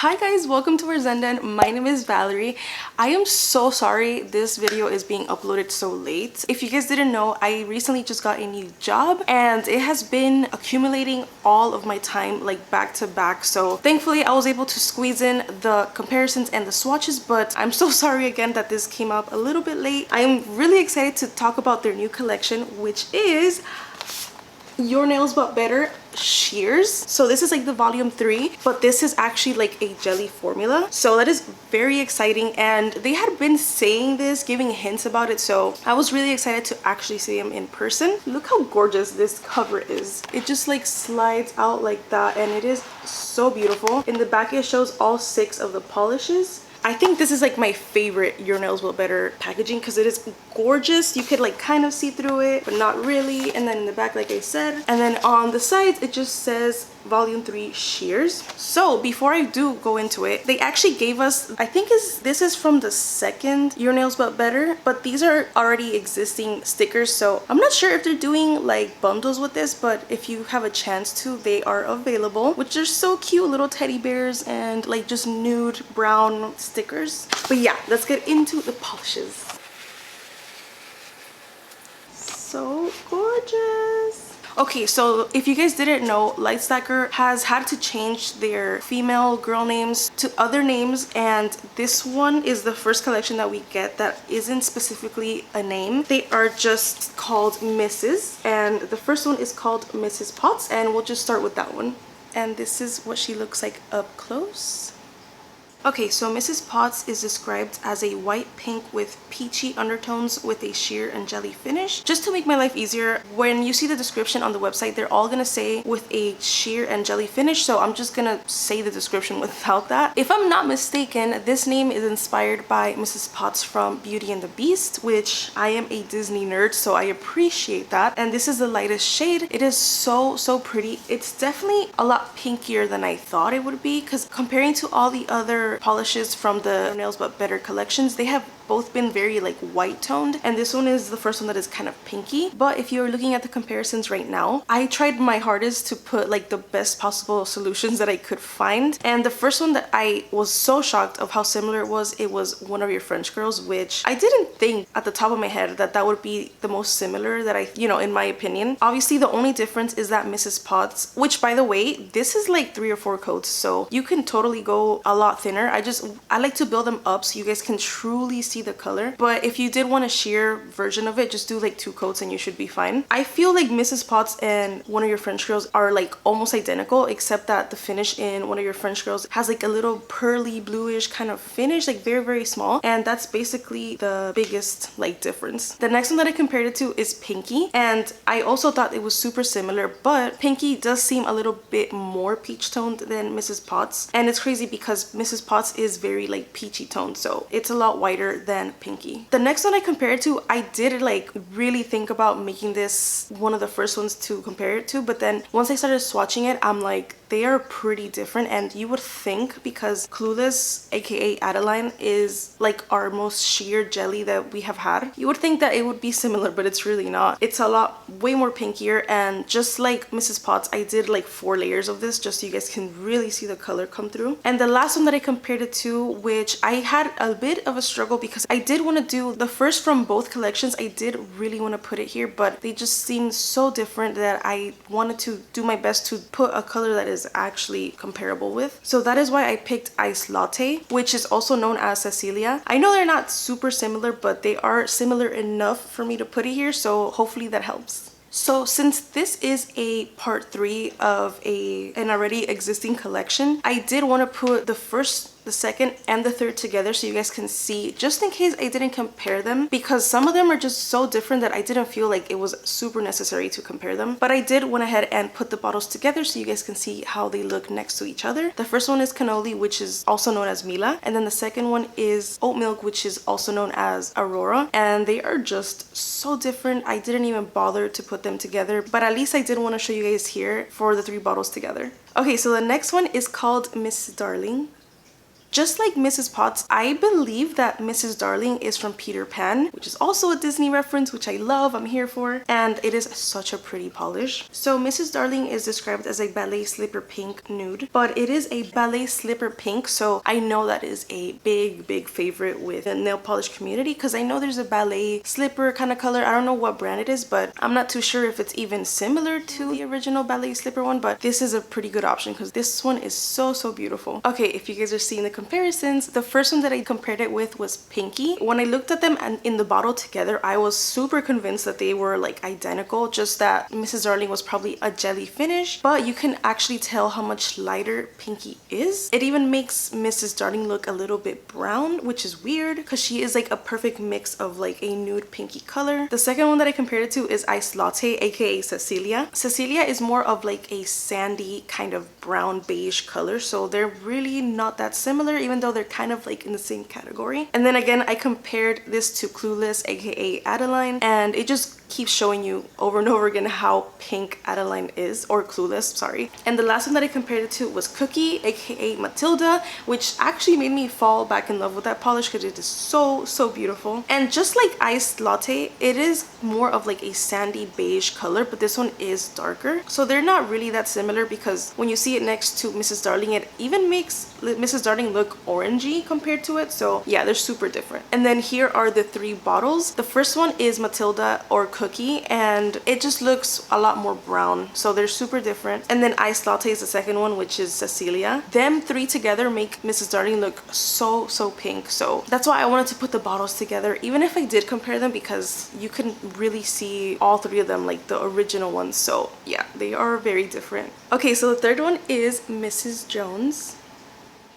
Hi guys, welcome to ValZenDen. My name is Valerie. I am so sorry this video is being uploaded so late. If you guys didn't know, I recently just got a new job and it has been accumulating all of my time like back to back. So thankfully I was able to squeeze in the comparisons and the swatches, but I'm so sorry again that this came up a little bit late. I am really excited to talk about their new collection, which is Your Nails But Better shears. So this is like the volume 3, but this is actually like a jelly formula, so that is very exciting. And they had been saying this, giving hints about it, so I was really excited to actually see them in person. Look how gorgeous this cover is. It just like slides out like that and it is so beautiful. In the back it shows all 6 of the polishes. I think this is like my favorite Your Nails But Better packaging because it is gorgeous. You could like kind of see through it, but not really. And then in the back, like I said, and then on the sides, it just says volume 3 shears. So before I do go into it, they actually gave us, I think this is from the second Your Nails But Better, but these are already existing stickers. So I'm not sure if they're doing like bundles with this, but if you have a chance to, they are available, which are so cute, little teddy bears and like just nude brown stickers. But yeah, let's get into the polishes. So gorgeous. Okay, so if you guys didn't know, Lacquer has had to change their female girl names to other names, and this one is the first collection that we get that isn't specifically a name. They are just called Mrs. and the first one is called Mrs. Potts, and we'll just start with that one. And this is what she looks like up close. Okay, so Mrs. Potts is described as a white pink with peachy undertones with a sheer and jelly finish. Just to make my life easier, when you see the description on the website, they're all gonna say with a sheer and jelly finish, so I'm just gonna say the description without that. If I'm not mistaken, this name is inspired by Mrs. Potts from Beauty and the Beast, which I am a Disney nerd, so I appreciate that. And this is the lightest shade. It is so pretty. It's definitely a lot pinkier than I thought it would be, because comparing to all the other polishes from the Your Nails But Better collections, they have both been very like white toned, and this one is the first one that is kind of pinky. But if you're looking at the comparisons right now, I tried my hardest to put like the best possible solutions that I could find, and the first one that I was so shocked of how similar it was One of Your French Girls, which I didn't think at the top of my head that that would be the most similar that in my opinion. Obviously the only difference is that Mrs. Potts, which by the way, this is like 3 or 4 coats, so you can totally go a lot thinner. I like to build them up so you guys can truly see the color, but if you did want a sheer version of it, just do like 2 coats and you should be fine. I feel like Mrs. Potts and One of Your French Girls are like almost identical, except that the finish in One of Your French Girls has like a little pearly bluish kind of finish, like very small, and that's basically the biggest like difference. The next one that I compared it to is Pinky, and I also thought it was super similar, but Pinky does seem a little bit more peach toned than Mrs. Potts, and it's crazy because Mrs. Potts is very like peachy toned, so it's a lot whiter than Pinky. The next one I compared to, I did like really think about making this one of the first ones to compare it to, but then once I started swatching it, I'm like, they are pretty different. And you would think, because Clueless aka Adeline is like our most sheer jelly that we have had, you would think that it would be similar, but it's really not. It's a lot way more pinkier, and just like Mrs. Potts, I did like 4 layers of this just so you guys can really see the color come through. And the last one that I compared it to, which I had a bit of a struggle because I did want to do the first from both collections. I did really want to put it here, but they just seemed so different that I wanted to do my best to put a color that is actually comparable with. So that is why I picked Ice Latte, which is also known as Cecilia. I know they're not super similar, but they are similar enough for me to put it here, so hopefully that helps. So since this is a part 3 of an already existing collection, I did want to put the first, the second, and the third together so you guys can see, just in case I didn't compare them, because some of them are just so different that I didn't feel like it was super necessary to compare them. But I did went ahead and put the bottles together so you guys can see how they look next to each other. The first one is Cannoli, which is also known as Mila, and then the second one is Oat Milk, which is also known as Aurora, and they are just so different. I didn't even bother to put them together, but at least I did want to show you guys here for the 3 bottles together. Okay, so the next one is called Miss Darling. Just like Mrs. Potts, I believe that Mrs. Darling is from Peter Pan, which is also a Disney reference, which I love, I'm here for, and it is such a pretty polish. So Mrs. Darling is described as a ballet slipper pink nude, but it is a ballet slipper pink, so I know that is a big favorite with the nail polish community, because I know there's a ballet slipper kind of color. I don't know what brand it is, but I'm not too sure if it's even similar to the original ballet slipper one, but this is a pretty good option because this one is so beautiful. Okay, if you guys are seeing the comparisons, the first one that I compared it with was Pinky. When I looked at them and in the bottle together, I was super convinced that they were like identical, just that Mrs. Darling was probably a jelly finish, but you can actually tell how much lighter Pinky is. It even makes Mrs. Darling look a little bit brown, which is weird because she is like a perfect mix of like a nude pinky color. The second one that I compared it to is Iced Latte, aka Cecilia. Cecilia is more of like a sandy kind of brown beige color, so they're really not that similar, even though they're kind of like in the same category. And then again, I compared this to Clueless, aka Adeline, and it just keeps showing you over and over again how pink Adeline is, or Clueless, sorry. And the last one that I compared it to was Cookie, aka Matilda, which actually made me fall back in love with that polish because it is so beautiful. And just like Iced Latte, it is more of like a sandy beige color, but this one is darker. So they're not really that similar because when you see it next to Mrs. Darling, it even makes Mrs. Darling look orangey compared to it. So yeah, they're super different. And then here are the three bottles. The first one is Matilda or Cookie, and it just looks a lot more brown, so they're super different. And then Iced Latte is the second one, which is Cecilia. Them three together make Mrs. Darling look so pink, so that's why I wanted to put the bottles together, even if I did compare them, because you can really see all three of them like the original ones. So yeah, they are very different. Okay, so the third one is Mrs. Jones.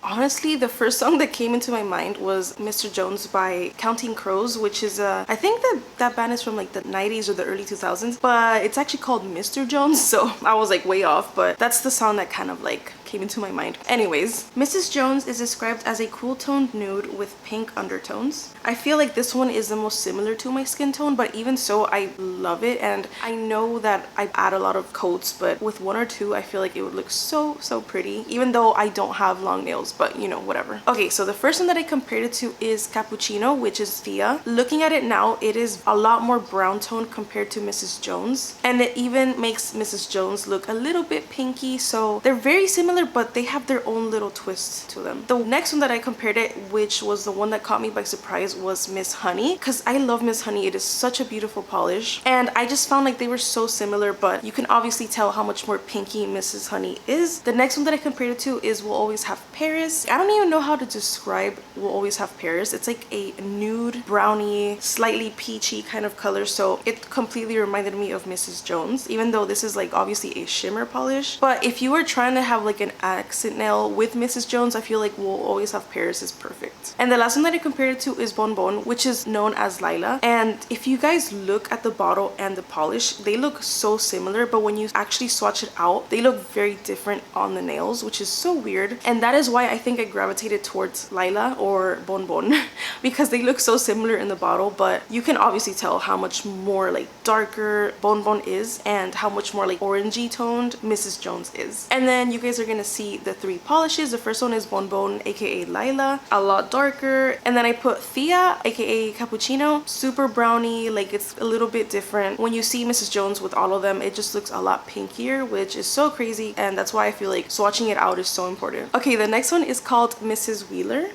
Honestly, the first song that came into my mind was Mr. Jones by Counting Crows, which is I think that band is from like the 90s or the early 2000s, but it's actually called Mr. Jones, so I was like way off, but that's the song that kind of like came into my mind. Anyways, Mrs. Jones is described as a cool toned nude with pink undertones. I feel like this one is the most similar to my skin tone, but even so, I love it. And I know that I add a lot of coats, but with one or two, I feel like it would look so pretty, even though I don't have long nails, but you know, whatever. Okay, so the first one that I compared it to is Cappuccino, which is Thea. Looking at it now, it is a lot more brown toned compared to Mrs. Jones, and it even makes Mrs. Jones look a little bit pinky. So they're very similar, but they have their own little twist to them. The next one that I compared it, which was the one that caught me by surprise, was Miss Honey, because I love Miss Honey. It is such a beautiful polish, and I just found like they were so similar, but you can obviously tell how much more pinky Mrs. Honey is. The next one that I compared it to is Will Always Have Paris. I don't even know how to describe Will Always Have Paris. It's like a nude brownie, slightly peachy kind of color, so it completely reminded me of Mrs. Jones, even though this is like obviously a shimmer polish. But if you were trying to have like an accent nail with Mrs. Jones, I feel like Will Always Have Paris is perfect. And the last one that I compared it to is Bon Bon, which is known as Lila. And if you guys look at the bottle and the polish, they look so similar, but when you actually swatch it out, they look very different on the nails, which is so weird. And that is why I think I gravitated towards Lila or Bon Bon because they look so similar in the bottle, but you can obviously tell how much more like darker Bon Bon is and how much more like orangey toned Mrs. Jones is. And then you guys are gonna see the three polishes. The first one is Bon Bon, aka Lila, a lot darker. And then I put Thea, aka Cappuccino, super brownie, like it's a little bit different. When you see Mrs. Jones with all of them, it just looks a lot pinkier, which is so crazy, and that's why I feel like swatching it out is so important. Okay, the next one is called Mrs. Wheeler.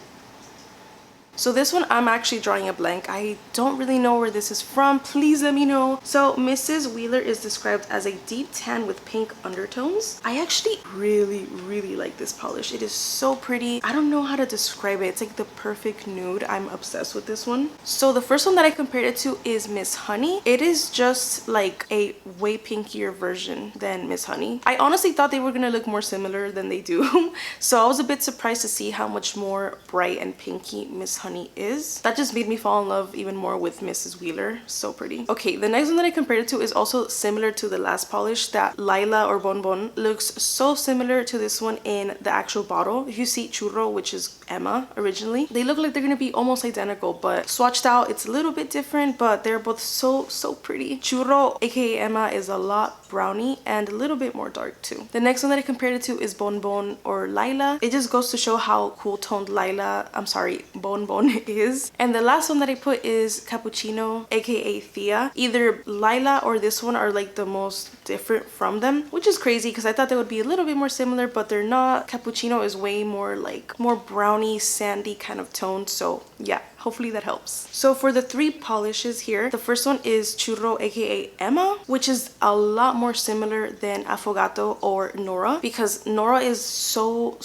So this one, I'm actually drawing a blank. I don't really know where this is from. Please let me know. So Mrs. Wheeler is described as a deep tan with pink undertones. I actually really like this polish. It is so pretty. I don't know how to describe it. It's like the perfect nude. I'm obsessed with this one. So the first one that I compared it to is Miss Honey. It is just like a way pinkier version than Miss Honey. I honestly thought they were gonna look more similar than they do. So I was a bit surprised to see how much more bright and pinky Miss Honey is. That just made me fall in love even more with Mrs. Wheeler. So pretty. Okay, the next one that I compared it to is also similar to the last polish. That Lila or Bonbon looks so similar to this one in the actual bottle. If you see Churro, which is Emma originally, they look like they're gonna be almost identical, but swatched out it's a little bit different, but they're both so pretty. Churro, aka Emma, is a lot brownie and a little bit more dark too. The next one that I compared it to is Bonbon or Lila. It just goes to show how cool toned Bonbon is. And the last one that I put is Cappuccino, aka Thea. Either Lila or this one are like the most different from them, which is crazy because I thought they would be a little bit more similar, but they're not. Cappuccino is way more like more brownie, sandy kind of tone. So yeah, hopefully that helps. So for the 3 polishes here, the first one is Churro, aka Emma, which is a lot more similar than Affogato or Nora, because Nora is so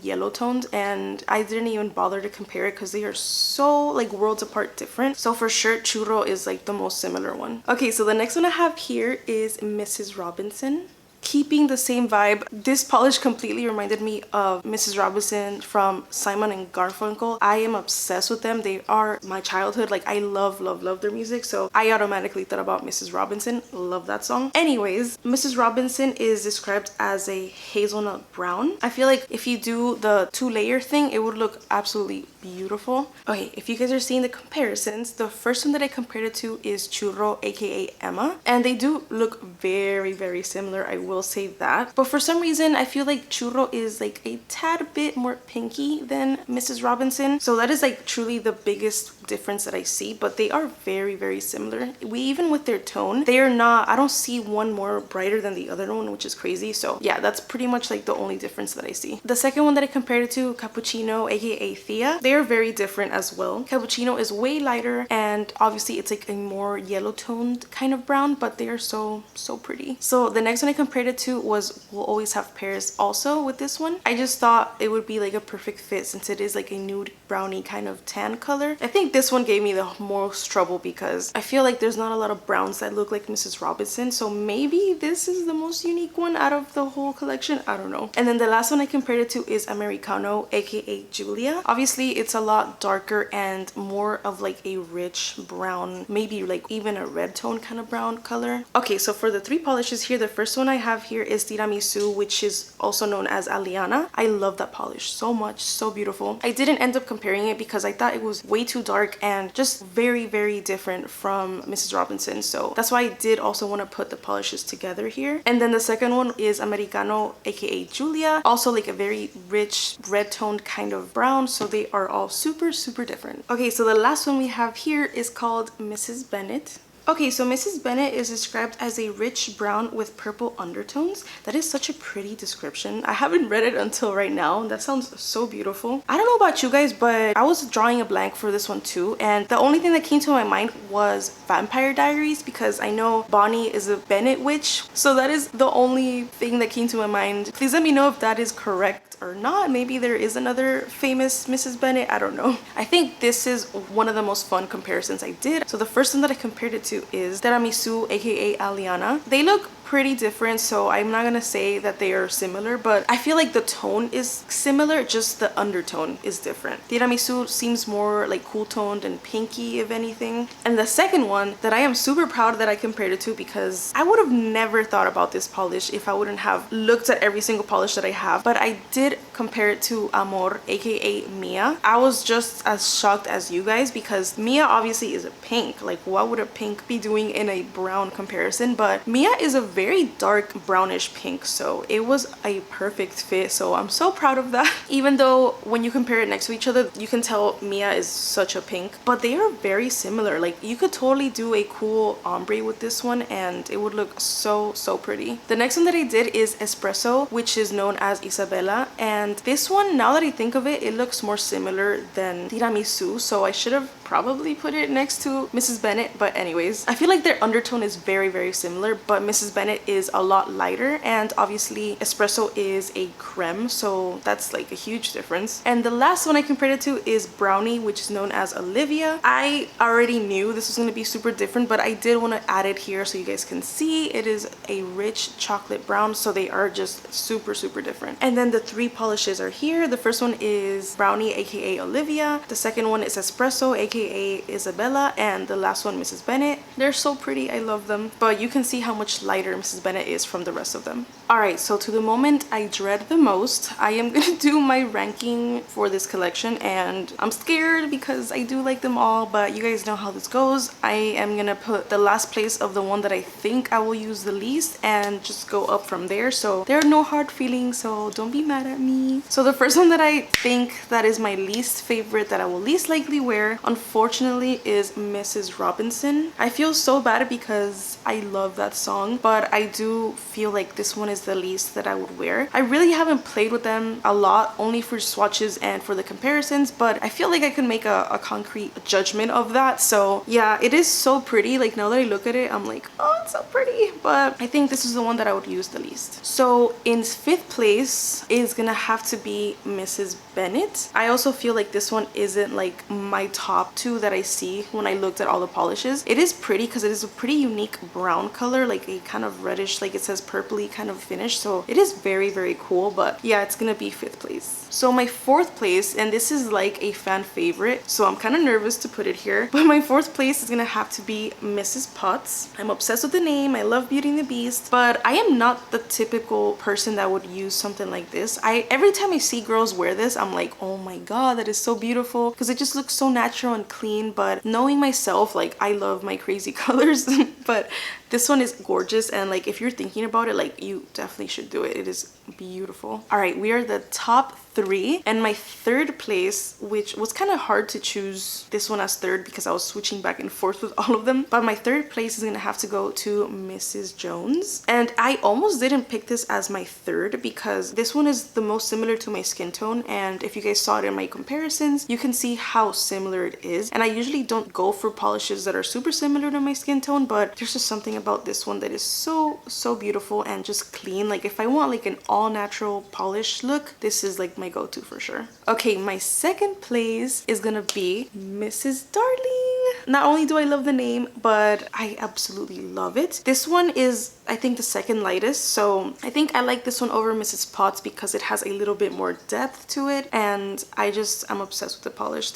yellow toned, and I didn't even bother to compare it because they are so like worlds apart different. So for sure Churro is like the most similar one. Okay, so the next one I have here is Mrs. Robinson. Keeping the same vibe, this polish completely reminded me of Mrs. Robinson from Simon and Garfunkel. I am obsessed with them. They are my childhood. Like, I love their music, so I automatically thought about Mrs. Robinson. Love that song. Anyways, Mrs. Robinson is described as a hazelnut brown. I feel like if you do the 2-layer thing, it would look absolutely beautiful. Okay, if you guys are seeing the comparisons, the first one that I compared it to is Churro, aka Emma, and they do look very similar, I will say that. But for some reason I feel like Churro is like a tad bit more pinky than Mrs. Robinson, so that is like truly the biggest difference that I see. But they are very similar. Even with their tone, they are not, I don't see one more brighter than the other one, which is crazy. So yeah, that's pretty much like the only difference that I see. The second one that I compared it to, Cappuccino, aka Thea, they are very different as well. Cappuccino is way lighter, and obviously it's like a more yellow toned kind of brown, but they are so pretty. So the next one I compared it to was We'll Always Have Pears, also with this one. I just thought it would be like a perfect fit since it is like a nude brownie kind of tan color. I think this one gave me the most trouble because I feel like there's not a lot of browns that look like Mrs. Robinson, so maybe this is the most unique one out of the whole collection. I don't know. And then the last one I compared it to is Americano, aka Julia. Obviously it's a lot darker and more of like a rich brown, maybe like even a red tone kind of brown color. Okay, so for the 3 polishes here, the first one I have here is Tiramisu, which is also known as Aliana. I love that polish so much, so beautiful. I didn't end up comparing it because I thought it was way too dark and just very different from Mrs. Robinson, so that's why I did also want to put the polishes together here. And then the second one is Americano, aka Julia, also like a very rich red toned kind of brown, so they are all super different. Okay, so the last one we have here is called Mrs. Bennett. Okay, so Mrs. Bennett is described as a rich brown with purple undertones. That is such a pretty description. I haven't read it until right now. That sounds so beautiful. I don't know about you guys, but I was drawing a blank for this one too, and the only thing that came to my mind was Vampire Diaries, because I know Bonnie is a Bennett witch, so that is the only thing that came to my mind. Please let me know if that is correct or not. Maybe there is another famous Mrs. Bennett, I don't know. I think this is one of the most fun comparisons I did. So the first one that I compared it to is Tiramisu, aka Aliana. They look pretty different, so I'm not gonna say that they are similar, but I feel like the tone is similar, just the undertone is different. Tiramisu seems more like cool toned and pinky, if anything. And the second one that I am super proud that I compared it to, because I would have never thought about this polish if I wouldn't have looked at every single polish that I have, but I did compare it to Amor, aka Mia. I was just as shocked as you guys because Mia obviously is a pink. Like, what would a pink be doing in a brown comparison? But Mia is a very dark brownish pink, so it was a perfect fit. So I'm so proud of that. Even though when you compare it next to each other, you can tell Mia is such a pink, but they are very similar. Like, you could totally do a cool ombre with this one and it would look so pretty. The next one that I did is Espresso, which is known as Isabella, and this one, now that I think of it, it looks more similar than Tiramisu, so I should have probably put it next to Mrs. Bennett. But anyways, I feel like their undertone is very similar, but Mrs. Bennett Bennett is a lot lighter, and obviously espresso is a creme, so that's like a huge difference. And the last one I compared it to is Brownie, which is known as Olivia. I already knew this was going to be super different, but I did want to add it here so you guys can see. It is a rich chocolate brown, so they are just super different. And then the three polishes are here. The first one is Brownie, aka Olivia. The second one is Espresso, aka Isabella, and the last one, Mrs. Bennett. They're so pretty, I love them, but you can see how much lighter Mrs. Bennett is from the rest of them. Alright, so to the moment I dread the most, I am gonna do my ranking for this collection, and I'm scared because I do like them all, but you guys know how this goes. I am gonna put the last place of the one that I think I will use the least and just go up from there. So there are no hard feelings, so don't be mad at me. So the first one that I think that is my least favorite, that I will least likely wear, unfortunately, is Mrs. Robinson. I feel so bad because I love that song, but I do feel like this one is the least that I would wear. I really haven't played with them a lot, only for swatches and for the comparisons, but I feel like I can make a concrete judgment of that. So yeah, it is so pretty. Like, now that I look at it, I'm like, oh, it's so pretty, but I think this is the one that I would use the least. So in fifth place is gonna have to be Mrs. Bennett. I also feel like this one isn't like my top two that I see when I looked at all the polishes. It is pretty because it is a pretty unique brown color, like a kind of reddish, like it says purpley kind of finish, so it is very cool. But yeah, it's gonna be fifth place. So my fourth place, and this is like a fan favorite, so I'm kind of nervous to put it here, but my fourth place is gonna have to be Mrs. Potts. I'm obsessed with the name. I love Beauty and the Beast, but I am not the typical person that would use something like this. Every time I see girls wear this, I'm like, oh my god, that is so beautiful, because it just looks so natural and clean. But knowing myself, like, I love my crazy colors, but this one is gorgeous, and like, if you're thinking about it, like, you definitely should do it. It is beautiful. All right, we are the top three, and my third place, which was kind of hard to choose this one as third because I was switching back and forth with all of them, but my third place is gonna have to go to Mrs. Jones. And I almost didn't pick this as my third because this one is the most similar to my skin tone, and if you guys saw it in my comparisons, you can see how similar it is. And I usually don't go for polishes that are super similar to my skin tone, but there's just something about this one that is so beautiful and just clean. Like, if I want like an all natural polish look, this is like my go-to for sure. Okay, my second place is gonna be Mrs. Darling. Not only do I love the name, but I absolutely love it. This one is, I think, the second lightest, so I think I like this one over Mrs. Potts because it has a little bit more depth to it, and I'm obsessed with the polish.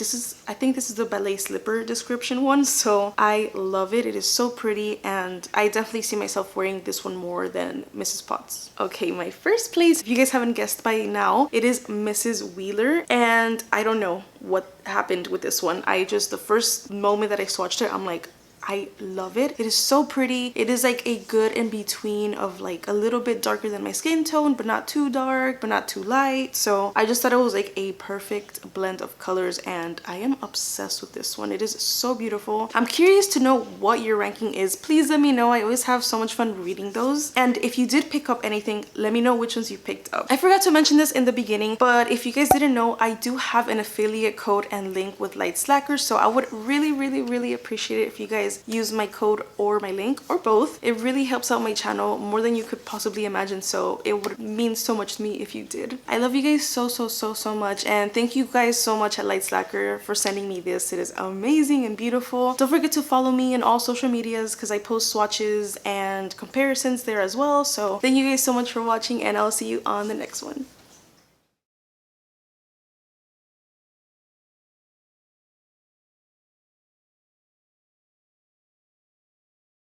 I think this is the ballet slipper description one, so I love it. It is so pretty, and I definitely see myself wearing this one more than Mrs. Potts. Okay, my first place, if you guys haven't guessed by now, it is Mrs. Wheeler, and I don't know what happened with this one. The first moment that I swatched it, I'm like, I love it. It is so pretty. It is like a good in between of like a little bit darker than my skin tone, but not too dark, but not too light. So I just thought it was like a perfect blend of colors, and I am obsessed with this one. It is so beautiful. I'm curious to know what your ranking is. Please let me know. I always have so much fun reading those. And if you did pick up anything, let me know which ones you picked up. I forgot to mention this in the beginning, but if you guys didn't know, I do have an affiliate code and link with Lacquer, so I would really appreciate it if you guys use my code or my link, or both. It really helps out my channel more than you could possibly imagine, so it would mean so much to me if you did. I love you guys so much, and thank you guys so much at Lacquer for sending me this. It is amazing and beautiful. Don't forget to follow me in all social medias because I post swatches and comparisons there as well. So thank you guys so much for watching, and I'll see you on the next one.